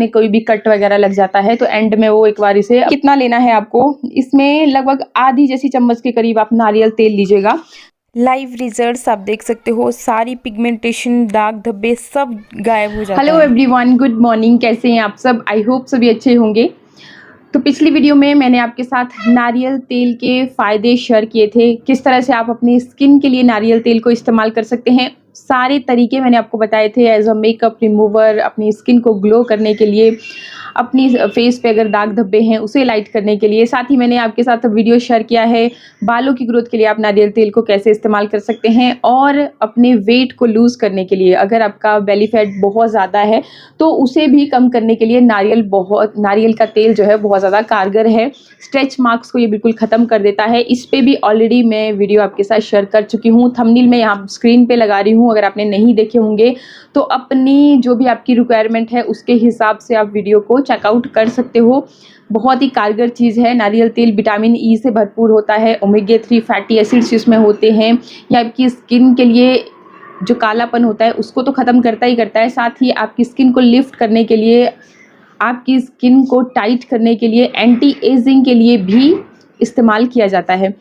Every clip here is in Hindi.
उन्हें कोई भी कट वगैरह लग जाता है तो एंड में वो एक बार इसे कितना लेना है आपको, इसमें लगभग आधी जैसी चम्मच के करीब आप नारियल तेल लीजिएगा। लाइव रिजल्ट्स आप देख सकते हो, सारी पिगमेंटेशन, दाग धब्बे सब गायब हो जाता है। हेलो एवरीवन, गुड मॉर्निंग, कैसे हैं आप सब? आई होप सभी अच्छे होंगे। तो पिछली वीडियो में मैंने आपके साथ नारियल तेल के फ़ायदे शेयर किए थे, किस तरह से आप अपनी स्किन के लिए नारियल तेल को इस्तेमाल कर सकते हैं। सारे तरीके मैंने आपको बताए थे एज अ मेकअप रिमूवर, अपनी स्किन को ग्लो करने के लिए, अपनी फेस पे अगर दाग धब्बे हैं उसे लाइट करने के लिए। साथ ही मैंने आपके साथ वीडियो शेयर किया है बालों की ग्रोथ के लिए आप नारियल तेल को कैसे इस्तेमाल कर सकते हैं, और अपने वेट को लूज़ करने के लिए अगर आपका बेली फैट बहुत ज़्यादा है तो उसे भी कम करने के लिए नारियल का तेल जो है बहुत ज़्यादा कारगर है। स्ट्रेच मार्क्स को ये बिल्कुल ख़त्म कर देता है। इस पे भी ऑलरेडी मैं वीडियो आपके साथ शेयर कर चुकी हूँ, थंबनेल में यहाँ स्क्रीन पे लगा रही हूँ। अगर आपने नहीं देखे होंगे तो अपनी जो भी आपकी रिक्वायरमेंट है उसके हिसाब से आप वीडियो को चेकआउट कर सकते हो। बहुत ही कारगर चीज़ है नारियल तेल, विटामिन ई से भरपूर होता है, ओमेगा 3 फैटी एसिड्स इसमें होते हैं। ये आपकी स्किन के लिए जो कालापन होता है उसको तो ख़त्म करता ही करता है, साथ ही आपकी स्किन को लिफ्ट करने के लिए, आपकी स्किन को टाइट करने के लिए, एंटी एजिंग के लिए भी इस्तेमाल किया जाता है।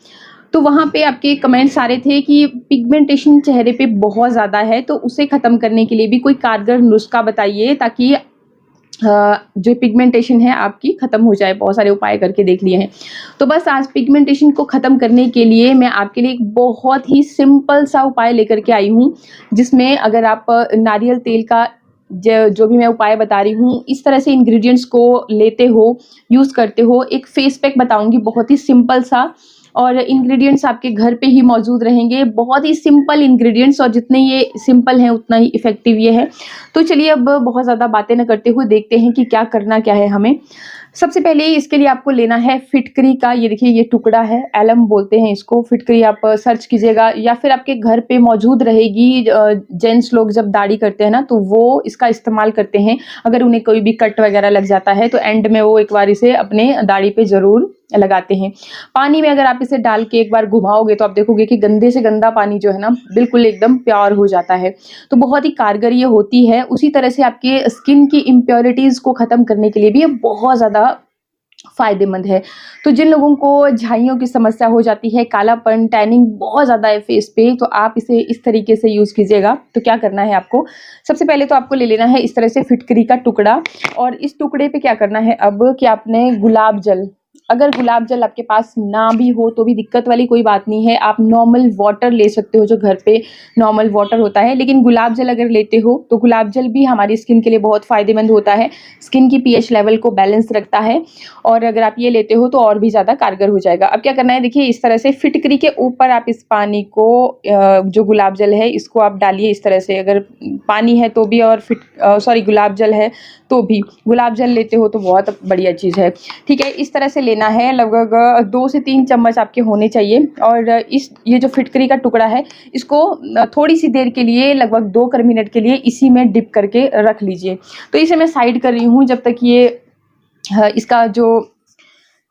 तो वहाँ पे आपके कमेंट्स आ रहे थे कि पिगमेंटेशन चेहरे पे बहुत ज़्यादा है तो उसे ख़त्म करने के लिए भी कोई कारगर नुस्खा बताइए ताकि जो पिगमेंटेशन है आपकी ख़त्म हो जाए। बहुत सारे उपाय करके देख लिए हैं। तो बस आज पिगमेंटेशन को ख़त्म करने के लिए मैं आपके लिए एक बहुत ही सिंपल सा उपाय लेकर के आई हूँ, जिसमें अगर आप नारियल तेल का जो भी मैं उपाय बता रही हूँ इस तरह से इंग्रेडिएंट्स को लेते हो, यूज़ करते हो। एक फेस पैक बताऊँगी बहुत ही सिंपल सा, और इंग्रेडिएंट्स आपके घर पे ही मौजूद रहेंगे। बहुत ही सिंपल इंग्रेडिएंट्स, और जितने ये सिंपल हैं उतना ही इफ़ेक्टिव ये है। तो चलिए अब बहुत ज़्यादा बातें न करते हुए देखते हैं कि क्या करना क्या है हमें। सबसे पहले इसके लिए आपको लेना है फिटकरी का, ये देखिए ये टुकड़ा है, एलम बोलते हैं इसको। फिटकरी आप सर्च कीजिएगा या फिर आपके घर पे मौजूद रहेगी। जेंट्स लोग जब दाढ़ी करते हैं ना तो वो इसका इस्तेमाल करते हैं। अगर उन्हें कोई भी कट वगैरह लग जाता है तो एंड में वो एक बार इसे अपने दाढ़ी पे ज़रूर लगाते हैं। पानी में अगर आप इसे डाल के एक बार घुमाओगे तो आप देखोगे कि गंदे से गंदा पानी जो है ना बिल्कुल एकदम प्योर हो जाता है। तो बहुत ही कारगर ये होती है। उसी तरह से आपके स्किन की इम्प्योरिटीज़ को ख़त्म करने के लिए भी ये बहुत ज़्यादा फ़ायदेमंद है। तो जिन लोगों को झाइयों की समस्या हो जाती है, कालापन, टैनिंग बहुत ज़्यादा है फेस पे, तो आप इसे इस तरीके से यूज़ कीजिएगा। तो क्या करना है आपको, सबसे पहले तो आपको ले लेना है इस तरह से फिटकरी का टुकड़ा, और इस टुकड़े पे क्या करना है अब कि आपने गुलाब जल, अगर गुलाब जल आपके पास ना भी हो तो भी दिक्कत वाली कोई बात नहीं है। आप नॉर्मल वाटर ले सकते हो, जो घर पे नॉर्मल वाटर होता है, लेकिन गुलाब जल अगर लेते हो तो गुलाब जल भी हमारी स्किन के लिए बहुत फ़ायदेमंद होता है। स्किन की पीएच लेवल को बैलेंस रखता है, और अगर आप ये लेते हो तो और भी ज़्यादा कारगर हो जाएगा। अब क्या करना है, देखिए इस तरह से फिटकरी के ऊपर आप इस पानी को, जो गुलाब जल है इसको आप डालिए इस तरह से। अगर पानी है तो भी, और गुलाब जल है तो भी। गुलाब जल लेते हो तो बहुत बढ़िया चीज़ है, ठीक है। इस तरह से लेना है, लगभग 2 से 3 चम्मच आपके होने चाहिए। और ये जो फिटकरी का टुकड़ा है इसको थोड़ी सी देर के लिए, लगभग 2 मिनट के लिए इसी में डिप करके रख लीजिए। तो इसे मैं साइड कर रही हूँ जब तक ये इसका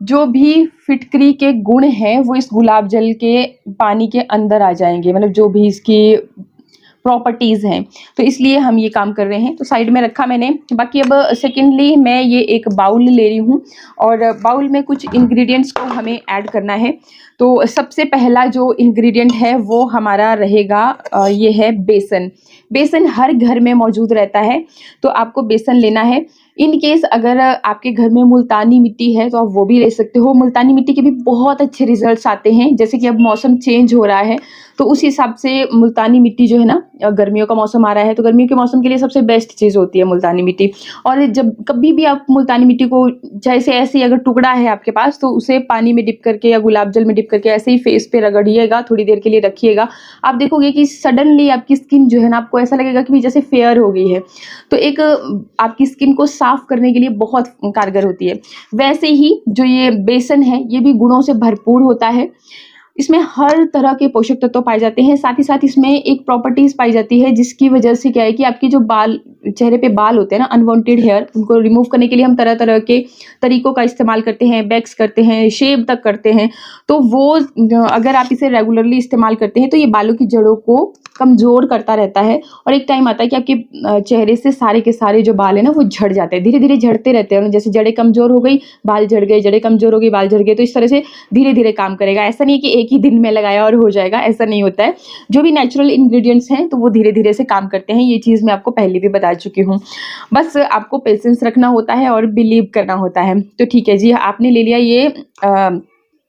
जो भी फिटकरी के गुण हैं वो इस गुलाब जल के पानी के अंदर आ जाएंगे, मतलब जो भी इसकी प्रॉपर्टीज़ हैं। तो इसलिए हम ये काम कर रहे हैं। तो साइड में रखा मैंने। बाकी अब सेकेंडली मैं ये एक बाउल ले रही हूँ, और बाउल में कुछ इंग्रेडिएंट्स को हमें ऐड करना है। तो सबसे पहला जो इंग्रेडिएंट है वो हमारा रहेगा, ये है बेसन। बेसन हर घर में मौजूद रहता है, तो आपको बेसन लेना है। इन केस अगर आपके घर में मुल्तानी मिट्टी है तो आप वो भी ले सकते हो। मुल्तानी मिट्टी के भी बहुत अच्छे रिजल्ट्स आते हैं। जैसे कि अब मौसम चेंज हो रहा है तो उस हिसाब से मुल्तानी मिट्टी जो है ना, गर्मियों का मौसम आ रहा है तो गर्मियों के मौसम के लिए सबसे बेस्ट चीज़ होती है मुल्तानी मिट्टी। और जब कभी भी आप मुल्तानी मिट्टी को, जैसे ऐसे ही अगर टुकड़ा है आपके पास तो उसे पानी में डिप करके या गुलाब जल में डिप करके ऐसे ही फेस पे रगड़िएगा, थोड़ी देर के लिए रखिएगा। आप देखोगे कि सडनली आपकी स्किन जो है ना, आपको ऐसा लगेगा कि जैसे फेयर हो गई है। तो एक आपकी स्किन को साफ करने के लिए बहुत कारगर होती है। वैसे ही जो ये बेसन है ये भी गुणों से भरपूर होता है। इसमें हर तरह के पोषक तत्व पाए जाते हैं। साथ ही साथ इसमें एक प्रॉपर्टीज़ पाई जाती है जिसकी वजह से क्या है कि आपकी जो बाल चेहरे पे बाल होते हैं ना, अनवांटेड हेयर, उनको रिमूव करने के लिए हम तरह तरह के तरीकों का इस्तेमाल करते हैं, वैक्स करते हैं, शेव तक करते हैं। तो वो अगर आप इसे रेगुलरली इस्तेमाल करते हैं तो ये बालों की जड़ों को कमज़ोर करता रहता है, और एक टाइम आता है कि आपके चेहरे से सारे के सारे जो बाल हैं ना वो झड़ जाते हैं, धीरे धीरे झड़ते रहते हैं। जैसे जड़ें कमज़ोर हो गई, बाल झड़ गए, जड़ें कमज़ोर हो गई, बाल झड़ गए। तो इस तरह से धीरे धीरे काम करेगा। ऐसा नहीं है कि एक ही दिन में लगाया और हो जाएगा, ऐसा नहीं होता है। जो भी नेचुरल इंग्रेडिएंट्स हैं तो वो धीरे धीरे से काम करते हैं। ये चीज़ मैं आपको पहले भी बता चुकी हूँ। बस आपको पेशेंस रखना होता है और बिलीव करना होता है। तो ठीक है जी, आपने ले लिया ये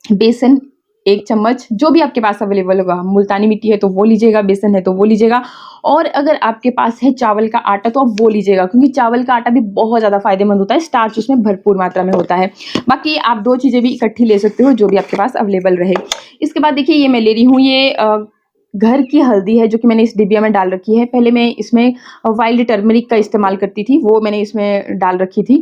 बेसन 1 चम्मच, जो भी आपके पास अवेलेबल होगा। मुल्तानी मिट्टी है तो वो लीजिएगा, बेसन है तो वो लीजिएगा, और अगर आपके पास है चावल का आटा तो आप वो लीजिएगा, क्योंकि चावल का आटा भी बहुत ज़्यादा फायदेमंद होता है, स्टार्च उसमें भरपूर मात्रा में होता है। बाकी आप 2 चीज़ें भी इकट्ठी ले सकते हो, जो भी आपके पास अवेलेबल रहे। इसके बाद देखिए ये मैं ले रही हूँ ये घर की हल्दी है, जो कि मैंने इस डिबिया में डाल रखी है। पहले मैं इसमें वाइल्ड टर्मरिक का इस्तेमाल करती थी, वो मैंने इसमें डाल रखी थी।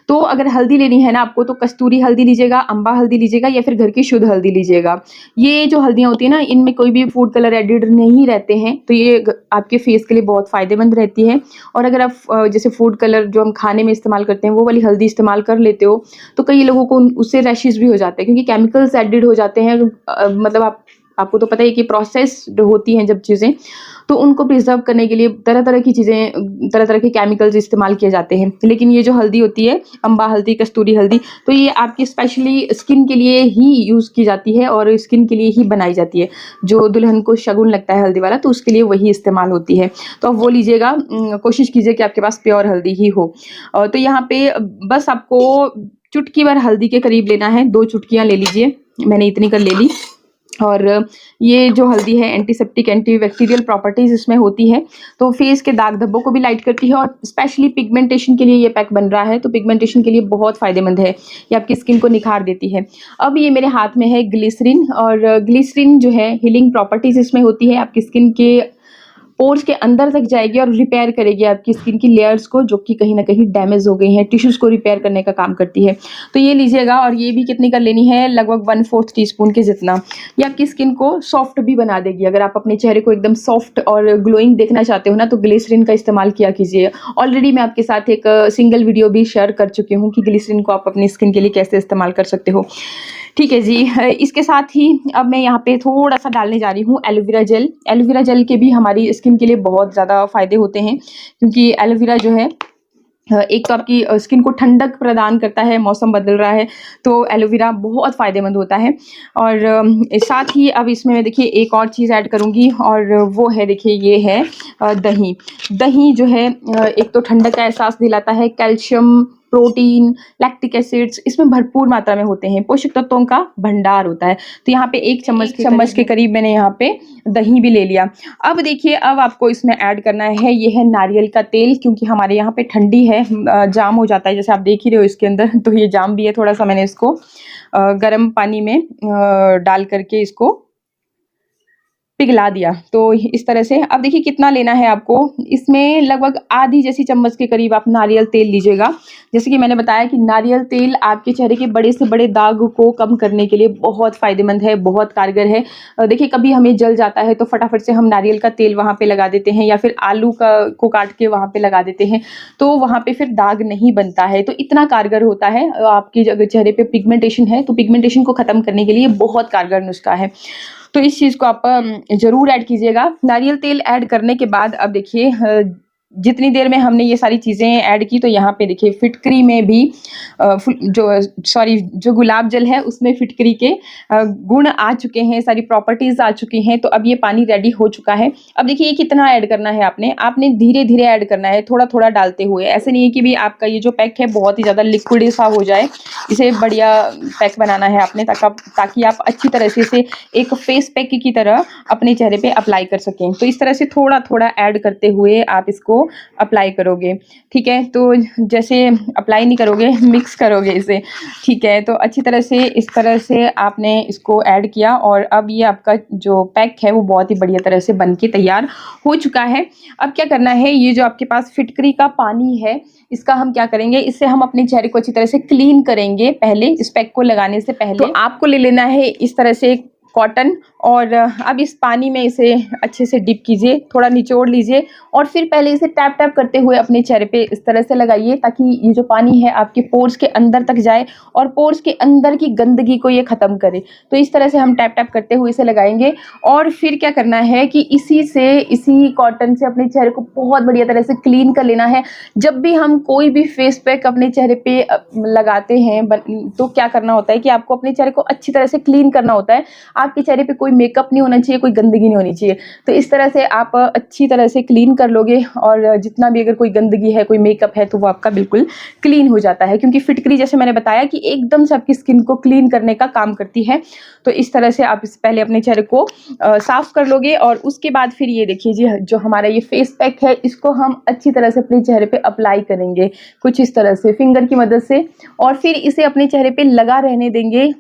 तो अगर हल्दी लेनी है ना आपको, तो कस्तूरी हल्दी लीजिएगा, अम्बा हल्दी लीजिएगा, या फिर घर की शुद्ध हल्दी लीजिएगा। ये जो हल्दियाँ होती है ना, इनमें कोई भी फूड कलर एडिड नहीं रहते हैं, तो ये आपके फेस के लिए बहुत फ़ायदेमंद रहती है। और अगर आप जैसे फूड कलर जो हम खाने में इस्तेमाल करते हैं वो वाली हल्दी इस्तेमाल कर लेते हो, तो कई लोगों को उससे रैशेज़ भी हो जाते हैं, क्योंकि केमिकल्स एडिड हो जाते हैं। मतलब आपको तो पता ही है कि प्रोसेस्ड होती हैं जब चीज़ें, तो उनको प्रिजर्व करने के लिए तरह तरह की चीज़ें, तरह तरह के केमिकल्स इस्तेमाल किए जाते हैं। लेकिन ये जो हल्दी होती है, अम्बा हल्दी, कस्तूरी हल्दी, तो ये आपकी स्पेशली स्किन के लिए ही यूज़ की जाती है और स्किन के लिए ही बनाई जाती है। जो दुल्हन को शगुन लगता है हल्दी वाला, तो उसके लिए वही इस्तेमाल होती है। तो आप वो लीजिएगा, कोशिश कीजिए कि आपके पास प्योर हल्दी ही हो। तो यहाँ पे बस आपको चुटकी भर हल्दी के करीब लेना है, 2 चुटकियाँ ले लीजिए, मैंने इतनी कर ले ली। और ये जो हल्दी है एंटीसेप्टिक, एंटीबैक्टीरियल प्रॉपर्टीज़ इसमें होती है, तो फेस के दाग धब्बों को भी लाइट करती है, और स्पेशली पिगमेंटेशन के लिए ये पैक बन रहा है, तो पिगमेंटेशन के लिए बहुत फ़ायदेमंद है। ये आपकी स्किन को निखार देती है। अब ये मेरे हाथ में है ग्लिसरीन, और ग्लिसरीन जो है हीलिंग प्रॉपर्टीज़ इसमें होती है, आपकी स्किन के पोर्स के अंदर तक जाएगी और रिपेयर करेगी आपकी स्किन की लेयर्स को, जो कि कहीं ना कहीं डैमेज हो गई हैं, टिश्यूज़ को रिपेयर करने का काम करती है। तो ये लीजिएगा, और ये भी कितनी कर लेनी है, लगभग 1/4 टीस्पून के जितना। ये आपकी स्किन को सॉफ्ट भी बना देगी। अगर आप अपने चेहरे को एकदम सॉफ्ट और ग्लोइंग देखना चाहते हो ना, तो ग्लिसरीन का इस्तेमाल किया कीजिए। ऑलरेडी मैं आपके साथ एक सिंगल वीडियो भी शेयर कर चुकी हूँ कि ग्लिसरीन को आप अपनी स्किन के लिए कैसे इस्तेमाल कर सकते हो। ठीक है जी, इसके साथ ही अब मैं यहाँ पे थोड़ा सा डालने जा रही हूँ एलोवेरा जेल। एलोवेरा जेल के भी हमारी स्किन के लिए बहुत ज़्यादा फ़ायदे होते हैं, क्योंकि एलोवेरा जो है एक तो आपकी स्किन को ठंडक प्रदान करता है, मौसम बदल रहा है तो एलोवेरा बहुत फ़ायदेमंद होता है। और साथ ही अब इसमें मैं देखिए एक और चीज़ ऐड करूँगी, और वो है देखिए ये है दही। दही जो है एक तो ठंडक का एहसास दिलाता है, कैल्शियम, प्रोटीन, लैक्टिक एसिड्स इसमें भरपूर मात्रा में होते हैं, पोषक तत्वों का भंडार होता है। तो यहाँ पे 1 चम्मच के करीब मैंने यहाँ पे दही भी ले लिया। अब देखिए, अब आपको इसमें ऐड करना है, ये है नारियल का तेल, क्योंकि हमारे यहाँ पे ठंडी है, जाम हो जाता है, जैसे आप देख ही रहे हो इसके अंदर, तो ये जाम भी है। थोड़ा सा मैंने इसको गर्म पानी में डाल करके इसको पिघला दिया। तो इस तरह से अब देखिए कितना लेना है आपको, इसमें लगभग आधी जैसी चम्मच के करीब आप नारियल तेल लीजिएगा। जैसे कि मैंने बताया कि नारियल तेल आपके चेहरे के बड़े से बड़े दाग को कम करने के लिए बहुत फ़ायदेमंद है, बहुत कारगर है। देखिए कभी हमें जल जाता है तो फटाफट से हम नारियल का तेल वहाँ पे लगा देते हैं, या फिर आलू को काट के वहाँ पे लगा देते हैं, तो वहाँ पे फिर दाग नहीं बनता है। तो इतना कारगर होता है। आपकी अगर चेहरे पे पिगमेंटेशन है तो पिगमेंटेशन को ख़त्म करने के लिए बहुत कारगर नुस्खा है। तो इस चीज़ को आप ज़रूर ऐड कीजिएगा। नारियल तेल ऐड करने के बाद अब देखिए जितनी देर में हमने ये सारी चीज़ें ऐड की, तो यहाँ पे देखिए फिटकरी में भी जो गुलाब जल है उसमें फिटकरी के गुण आ चुके हैं, सारी प्रॉपर्टीज़ आ चुकी हैं। तो अब ये पानी रेडी हो चुका है। अब देखिए ये कितना ऐड करना है, आपने धीरे धीरे ऐड करना है, थोड़ा थोड़ा डालते हुए। ऐसे नहीं है कि भी आपका ये जो पैक है बहुत ही ज़्यादा लिक्विड सा हो जाए। इसे बढ़िया पैक बनाना है आपने, ताकि आप अच्छी तरह से इसे एक फेस पैक की तरह अपने चेहरे पे अप्लाई कर सकें। तो इस तरह से थोड़ा थोड़ा ऐड करते हुए आप इसको अप्लाई करोगे, ठीक है। तो जैसे अप्लाई नहीं करोगे, मिक्स करोगे इसे, ठीक है। तो अच्छी तरह से इस तरह से आपने इसको ऐड किया, और अब ये आपका जो पैक है वो बहुत ही बढ़िया तरह से बन के तैयार हो चुका है। अब क्या करना है, ये जो आपके पास फिटकरी का पानी है, इसका हम क्या करेंगे, इससे हम अपने चेहरे को अच्छी तरह से क्लीन करेंगे। पहले इस पैक को लगाने से पहले तो आपको ले लेना है इस तरह से कॉटन और अब इस पानी में इसे अच्छे से डिप कीजिए, थोड़ा निचोड़ लीजिए और फिर पहले इसे टैप टैप करते हुए अपने चेहरे पे इस तरह से लगाइए ताकि ये जो पानी है आपके पोर्स के अंदर तक जाए और पोर्स के अंदर की गंदगी को ये ख़त्म करे। तो इस तरह से हम टैप टैप करते हुए इसे लगाएंगे और फिर क्या करना है कि इसी कॉटन से अपने चेहरे को बहुत बढ़िया तरह से क्लीन कर लेना है। जब भी हम कोई भी फेस पैक अपने चेहरे पे लगाते हैं तो क्या करना होता है कि आपको अपने चेहरे को अच्छी तरह से क्लीन करना होता है। आपके चेहरे पे कोई मेकअप नहीं होना चाहिए, कोई गंदगी नहीं होनी चाहिए। तो इस तरह से आप अच्छी तरह से क्लीन कर लोगे और जितना भी अगर कोई गंदगी है, कोई मेकअप है तो वो आपका बिल्कुल क्लीन हो जाता है, क्योंकि फिटकरी जैसे मैंने बताया कि एकदम से आपकी स्किन को क्लीन करने का काम करती है। तो इस तरह से आप पहले अपने चेहरे को साफ कर लोगे और उसके बाद फिर ये देखिए जी, जो हमारा ये फेस पैक है इसको हम अच्छी तरह से अपने चेहरे पे अप्लाई करेंगे कुछ इस तरह से फिंगर की मदद से और फिर इसे अपने चेहरे पे लगा रहने देंगे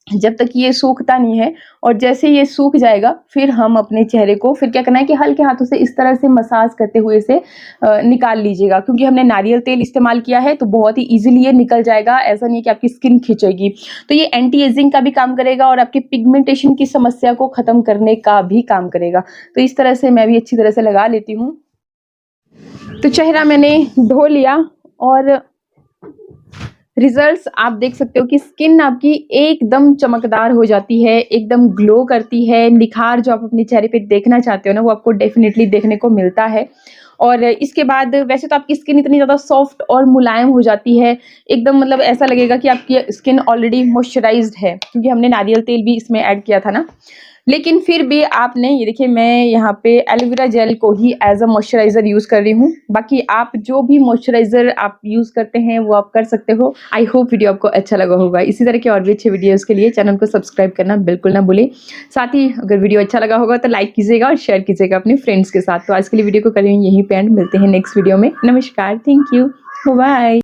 जब तक ये सूखता नहीं है। और जैसे ये सूख जाएगा फिर हम अपने चेहरे को फिर क्या करना है कि हल्के हाथों से इस तरह से मसाज करते हुए इसे निकाल लीजिएगा, क्योंकि हमने नारियल तेल इस्तेमाल किया है तो बहुत ही इजीली ये निकल जाएगा। ऐसा नहीं है कि आपकी स्किन खिंचेगी। तो ये एंटी एजिंग का भी काम करेगा और आपकी पिगमेंटेशन की समस्या को ख़त्म करने का भी काम करेगा। तो इस तरह से मैं भी अच्छी तरह से लगा लेती हूँ। तो चेहरा मैंने धो लिया और रिजल्ट्स आप देख सकते हो कि स्किन आपकी एकदम चमकदार हो जाती है, एकदम ग्लो करती है। निखार जो आप अपने चेहरे पे देखना चाहते हो ना, वो आपको डेफिनेटली देखने को मिलता है। और इसके बाद वैसे तो आपकी स्किन इतनी ज़्यादा सॉफ्ट और मुलायम हो जाती है, एकदम मतलब ऐसा लगेगा कि आपकी स्किन ऑलरेडी मॉइस्चराइज्ड है, क्योंकि हमने नारियल तेल भी इसमें ऐड किया था ना। लेकिन फिर भी आपने ये देखिए, मैं यहाँ पे एलोवेरा जेल को ही एज अ मॉइस्चराइज़र यूज़ कर रही हूँ। बाकी आप जो भी मॉइस्चराइज़र आप यूज़ करते हैं वो आप कर सकते हो। आई होप वीडियो आपको अच्छा लगा होगा। इसी तरह के और भी अच्छे वीडियोज़ के लिए चैनल को सब्सक्राइब करना बिल्कुल ना भूलें। साथ ही अगर वीडियो अच्छा लगा होगा तो लाइक कीजिएगा और शेयर कीजिएगा अपने फ्रेंड्स के साथ। तो आज के लिए वीडियो को करें यहीं पे एंड, मिलते हैं नेक्स्ट वीडियो में। नमस्कार, थैंक यू, बाय।